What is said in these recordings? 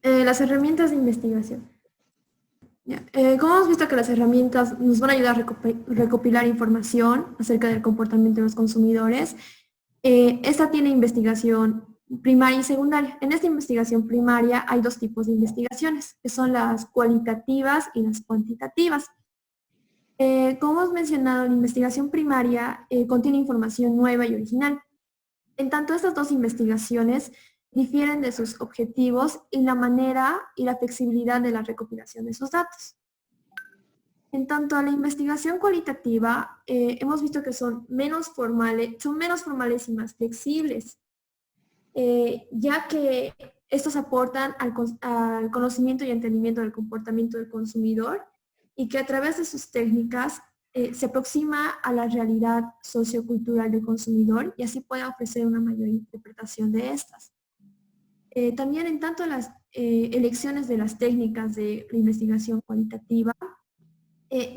Las herramientas de investigación. Ya, como hemos visto que las herramientas nos van a ayudar a recopilar información acerca del comportamiento de los consumidores, esta tiene investigación primaria y secundaria. En esta investigación primaria hay dos tipos de investigaciones, que son las cualitativas y las cuantitativas. Como hemos mencionado, la investigación primaria contiene información nueva y original. En tanto, estas dos investigaciones difieren de sus objetivos y la manera y la flexibilidad de la recopilación de sus datos. En tanto a la investigación cualitativa, hemos visto que son menos formales y más flexibles, ya que estos aportan al conocimiento y entendimiento del comportamiento del consumidor y que a través de sus técnicas se aproxima a la realidad sociocultural del consumidor y así puede ofrecer una mayor interpretación de estas. También en tanto las elecciones de las técnicas de la investigación cualitativa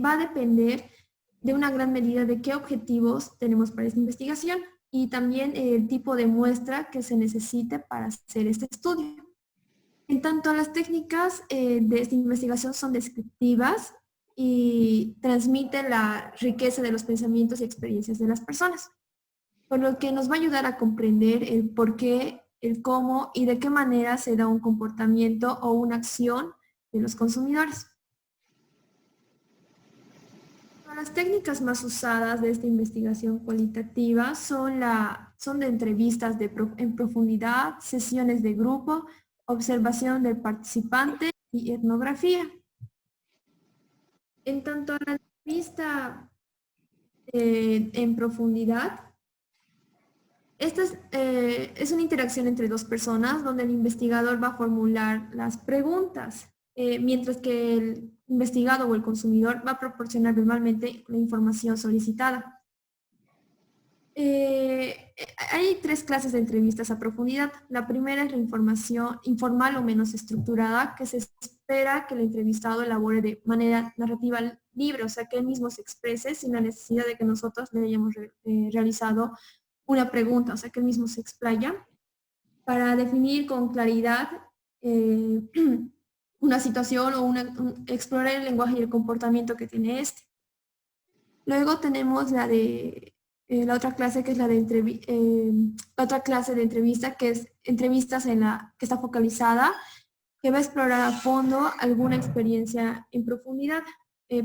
va a depender de una gran medida de qué objetivos tenemos para esta investigación y también el tipo de muestra que se necesite para hacer este estudio. En tanto, las técnicas de esta investigación son descriptivas y transmiten la riqueza de los pensamientos y experiencias de las personas, por lo que nos va a ayudar a comprender el por qué, el cómo y de qué manera se da un comportamiento o una acción de los consumidores. Las técnicas más usadas de esta investigación cualitativa son de entrevistas en profundidad, sesiones de grupo, observación del participante y etnografía. En tanto a la entrevista en profundidad, esta es una interacción entre dos personas donde el investigador va a formular las preguntas, mientras que el investigado o el consumidor va a proporcionar verbalmente la información solicitada. Hay tres clases de entrevistas a profundidad. La primera es la información informal o menos estructurada, que se espera que el entrevistado elabore de manera narrativa libre, o sea, que él mismo se exprese sin la necesidad de que nosotros le hayamos realizado una pregunta, o sea, que él mismo se explaya para definir con claridad una situación o explorar el lenguaje y el comportamiento que tiene este. Luego tenemos la otra clase que es la otra clase de entrevista, que es entrevistas que está focalizada, que va a explorar a fondo alguna experiencia en profundidad.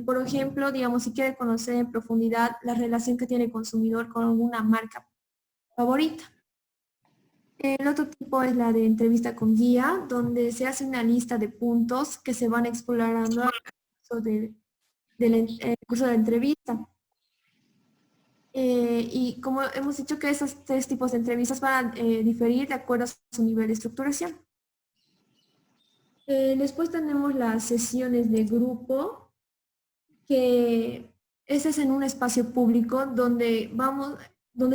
Por ejemplo, digamos, si quiere conocer en profundidad la relación que tiene el consumidor con alguna marca favorita. El otro tipo es la de entrevista con guía, donde se hace una lista de puntos que se van explorando al curso de la entrevista. Y como hemos dicho que esos tres tipos de entrevistas van a diferir de acuerdo a su nivel de estructuración. Después tenemos las sesiones de grupo, que ese es en un espacio público donde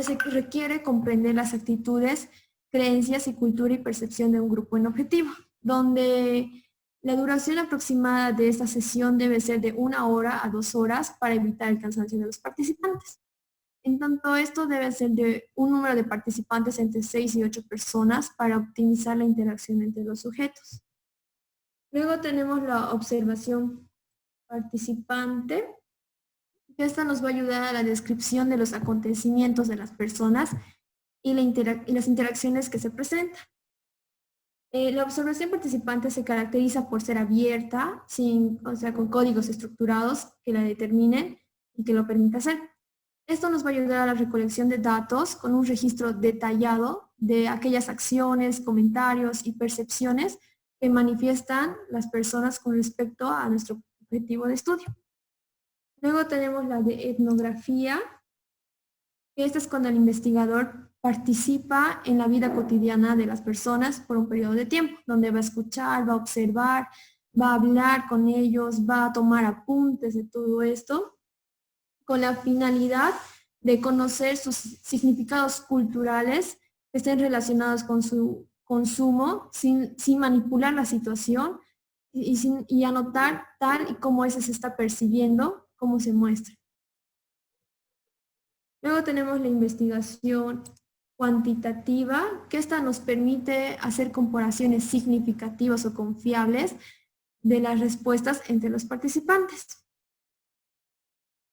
se requiere comprender las actitudes, creencias y cultura y percepción de un grupo en objetivo, donde la duración aproximada de esta sesión debe ser de 1 hora a 2 horas para evitar el cansancio de los participantes. En tanto, esto debe ser de un número de participantes entre 6 y 8 personas para optimizar la interacción entre los sujetos. Luego tenemos la observación participante, que esta nos va a ayudar a la descripción de los acontecimientos de las personas y las interacciones que se presentan. La observación participante se caracteriza por ser abierta, o sea, con códigos estructurados que la determinen y que lo permita hacer. Esto nos va a ayudar a la recolección de datos con un registro detallado de aquellas acciones, comentarios y percepciones que manifiestan las personas con respecto a nuestro objetivo de estudio. Luego tenemos la de etnografía, que esta es cuando el investigador participa en la vida cotidiana de las personas por un periodo de tiempo, donde va a escuchar, va a observar, va a hablar con ellos, va a tomar apuntes de todo esto, con la finalidad de conocer sus significados culturales que estén relacionados con su consumo, sin manipular la situación y anotar tal y como ese se está percibiendo, cómo se muestra. Luego tenemos la investigación cuantitativa, que esta nos permite hacer comparaciones significativas o confiables de las respuestas entre los participantes.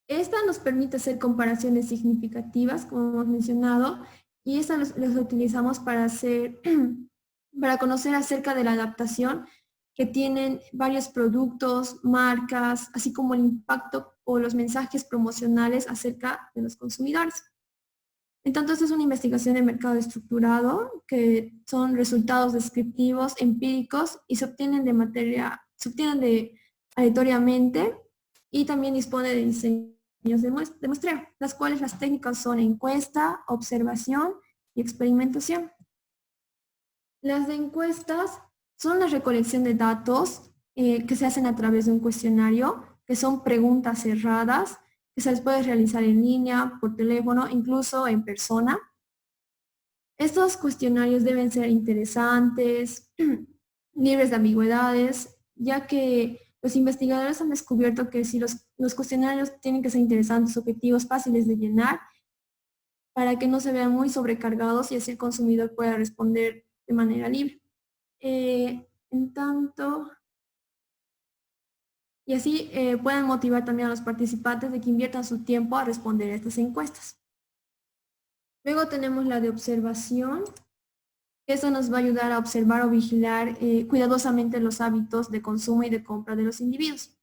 Esta nos permite hacer comparaciones significativas, como hemos mencionado, y esta las utilizamos para para conocer acerca de la adaptación que tienen varios productos, marcas, así como el impacto o los mensajes promocionales acerca de los consumidores. Entonces, es una investigación de mercado estructurado, que son resultados descriptivos, empíricos, y se obtienen aleatoriamente, y también dispone de diseños de muestreo, las cuales las técnicas son encuesta, observación y experimentación. Las de encuestas son la recolección de datos que se hacen a través de un cuestionario, que son preguntas cerradas, que se les puede realizar en línea, por teléfono, incluso en persona. Estos cuestionarios deben ser interesantes, libres de ambigüedades, ya que los investigadores han descubierto que si los cuestionarios tienen que ser interesantes, objetivos, fáciles de llenar, para que no se vean muy sobrecargados y así el consumidor pueda responder de manera libre. En tanto, y así pueden motivar también a los participantes de que inviertan su tiempo a responder a estas encuestas. Luego tenemos la de observación. Eso nos va a ayudar a observar o vigilar cuidadosamente los hábitos de consumo y de compra de los individuos.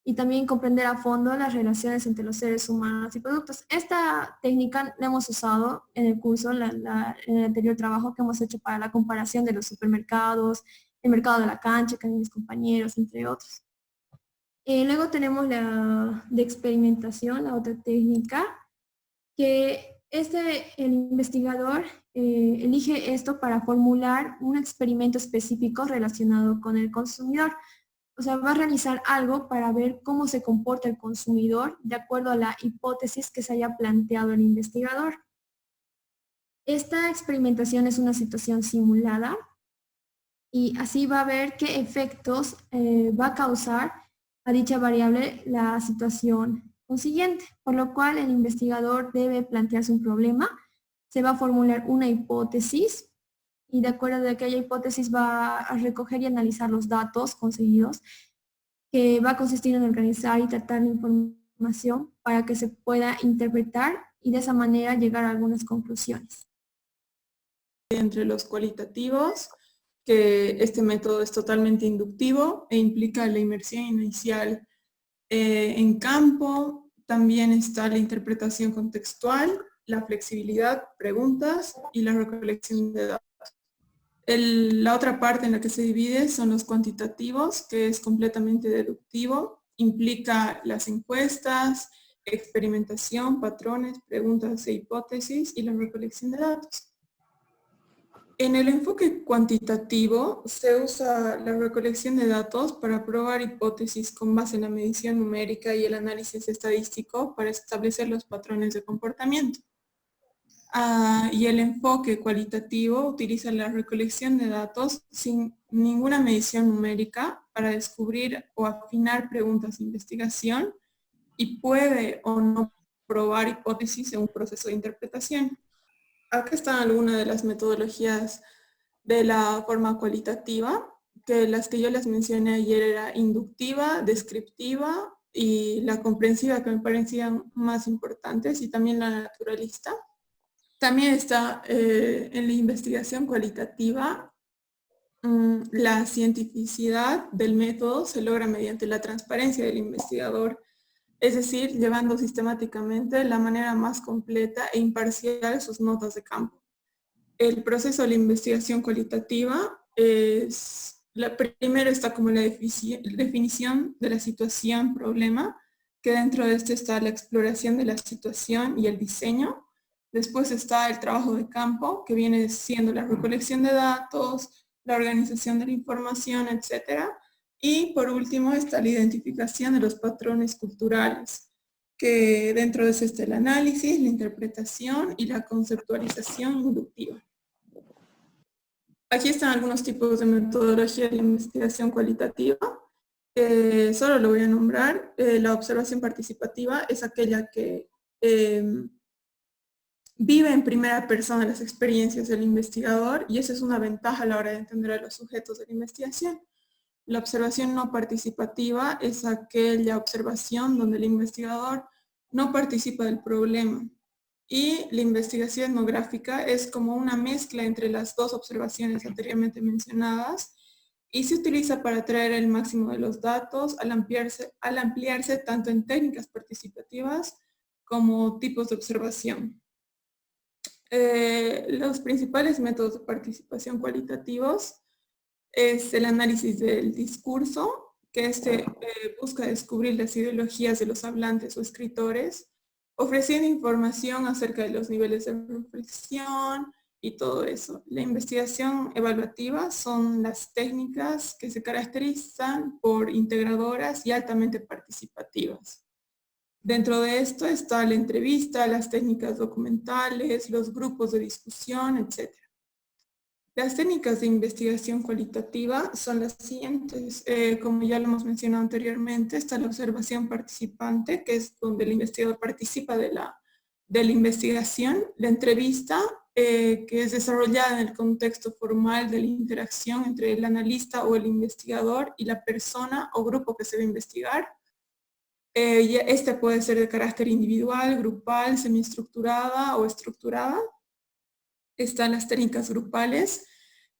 Y también comprender a fondo las relaciones entre los seres humanos y productos. Esta técnica la hemos usado en el curso, en el anterior trabajo que hemos hecho para la comparación de los supermercados, el mercado de la cancha, con mis compañeros, entre otros. Luego tenemos la de experimentación, la otra técnica, que el investigador elige esto para formular un experimento específico relacionado con el consumidor. O sea, va a realizar algo para ver cómo se comporta el consumidor de acuerdo a la hipótesis que se haya planteado el investigador. Esta experimentación es una situación simulada y así va a ver qué efectos va a causar a dicha variable la situación consiguiente, por lo cual el investigador debe plantearse un problema, se va a formular una hipótesis y de acuerdo a aquella hipótesis va a recoger y analizar los datos conseguidos, que va a consistir en organizar y tratar la información para que se pueda interpretar y de esa manera llegar a algunas conclusiones. Entre los cualitativos, que este método es totalmente inductivo e implica la inmersión inicial en campo. También está la interpretación contextual, la flexibilidad, preguntas y la recolección de datos. La otra parte en la que se divide son los cuantitativos, que es completamente deductivo, implica las encuestas, experimentación, patrones, preguntas e hipótesis y la recolección de datos. En el enfoque cuantitativo se usa la recolección de datos para probar hipótesis con base en la medición numérica y el análisis estadístico para establecer los patrones de comportamiento. Y el enfoque cualitativo utiliza la recolección de datos sin ninguna medición numérica para descubrir o afinar preguntas de investigación y puede o no probar hipótesis en un proceso de interpretación. Acá están algunas de las metodologías de la forma cualitativa, que las que yo les mencioné ayer era inductiva, descriptiva y la comprensiva, que me parecían más importantes, y también la naturalista. También está en la investigación cualitativa, la cientificidad del método se logra mediante la transparencia del investigador, es decir, llevando sistemáticamente la manera más completa e imparcial sus notas de campo. El proceso de la investigación cualitativa primero está como la definición de la situación, problema, que dentro de esto está la exploración de la situación y el diseño. Después está el trabajo de campo, que viene siendo la recolección de datos, la organización de la información, etc. Y por último está la identificación de los patrones culturales, que dentro de eso está el análisis, la interpretación y la conceptualización inductiva. Aquí están algunos tipos de metodología de investigación cualitativa. Solo lo voy a nombrar. La observación participativa es aquella que vive en primera persona las experiencias del investigador y esa es una ventaja a la hora de entender a los sujetos de la investigación. La observación no participativa es aquella observación donde el investigador no participa del problema. Y la investigación etnográfica es como una mezcla entre las dos observaciones anteriormente mencionadas y se utiliza para traer el máximo de los datos al ampliarse tanto en técnicas participativas como tipos de observación. Los principales métodos de participación cualitativos es el análisis del discurso, que busca descubrir las ideologías de los hablantes o escritores, ofreciendo información acerca de los niveles de reflexión y todo eso. La investigación evaluativa son las técnicas que se caracterizan por integradoras y altamente participativas. Dentro de esto está la entrevista, las técnicas documentales, los grupos de discusión, etc. Las técnicas de investigación cualitativa son las siguientes. Como ya lo hemos mencionado anteriormente, está la observación participante, que es donde el investigador participa de la investigación. La entrevista, que es desarrollada en el contexto formal de la interacción entre el analista o el investigador y la persona o grupo que se va a investigar. Esta puede ser de carácter individual, grupal, semiestructurada o estructurada. Están las técnicas grupales,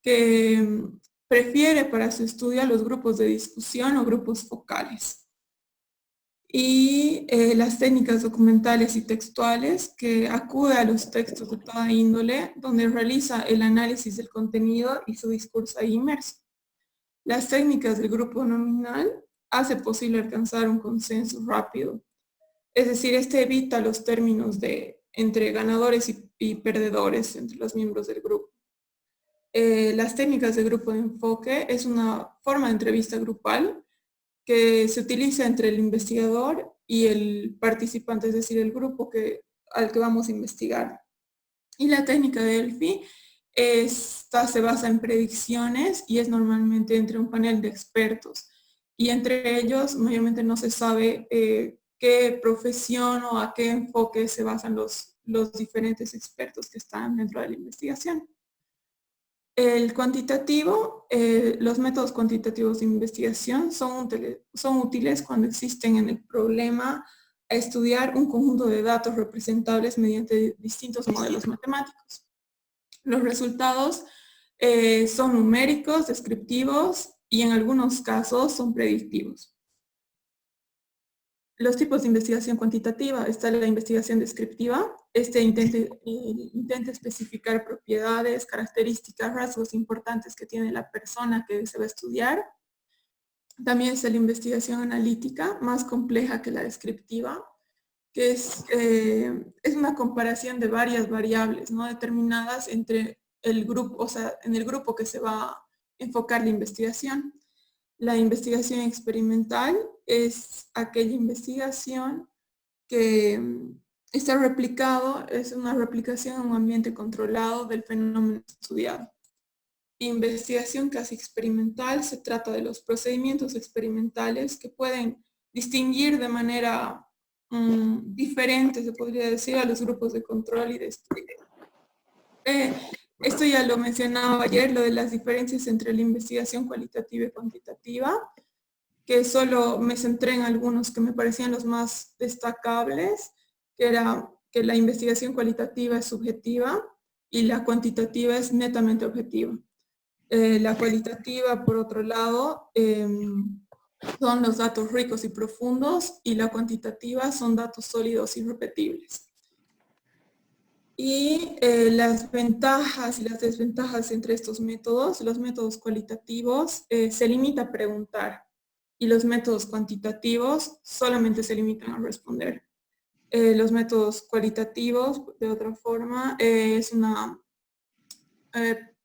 que prefiere para su estudio a los grupos de discusión o grupos focales. Y las técnicas documentales y textuales, que acude a los textos de toda índole, donde realiza el análisis del contenido y su discurso ahí inmerso. Las técnicas del grupo nominal hace posible alcanzar un consenso rápido. Es decir, evita los términos entre ganadores y perdedores entre los miembros del grupo. Las técnicas de grupo de enfoque es una forma de entrevista grupal que se utiliza entre el investigador y el participante, es decir, el grupo al que vamos a investigar. Y la técnica de Delphi, esta se basa en predicciones y es normalmente entre un panel de expertos. Y entre ellos, mayormente no se sabe qué profesión o a qué enfoque se basan los diferentes expertos que están dentro de la investigación. El cuantitativo, los métodos cuantitativos de investigación son útiles cuando existen en el problema a estudiar un conjunto de datos representables mediante distintos modelos matemáticos. Los resultados son numéricos, descriptivos y en algunos casos son predictivos. Los tipos de investigación cuantitativa, está la investigación descriptiva, intenta especificar propiedades, características, rasgos importantes que tiene la persona que se va a estudiar. También está la investigación analítica, más compleja que la descriptiva, que es una comparación de varias variables, ¿no?, determinadas entre el grupo, o sea, en el grupo que se va a enfocar la investigación. La investigación experimental es aquella investigación que está es una replicación en un ambiente controlado del fenómeno estudiado. Investigación casi experimental se trata de los procedimientos experimentales que pueden distinguir de manera diferente, se podría decir, a los grupos de control y de estudio. Esto ya lo mencionaba ayer, lo de las diferencias entre la investigación cualitativa y cuantitativa, que solo me centré en algunos que me parecían los más destacables, que era que la investigación cualitativa es subjetiva y la cuantitativa es netamente objetiva. La cualitativa, por otro lado, son los datos ricos y profundos, y la cuantitativa son datos sólidos y repetibles. Y las ventajas y las desventajas entre estos métodos: los métodos cualitativos se limita a preguntar, y los métodos cuantitativos solamente se limitan a responder. Los métodos cualitativos, de otra forma, es una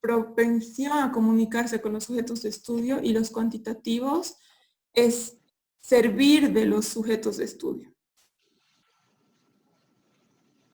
propensión a comunicarse con los sujetos de estudio, y los cuantitativos es servir de los sujetos de estudio.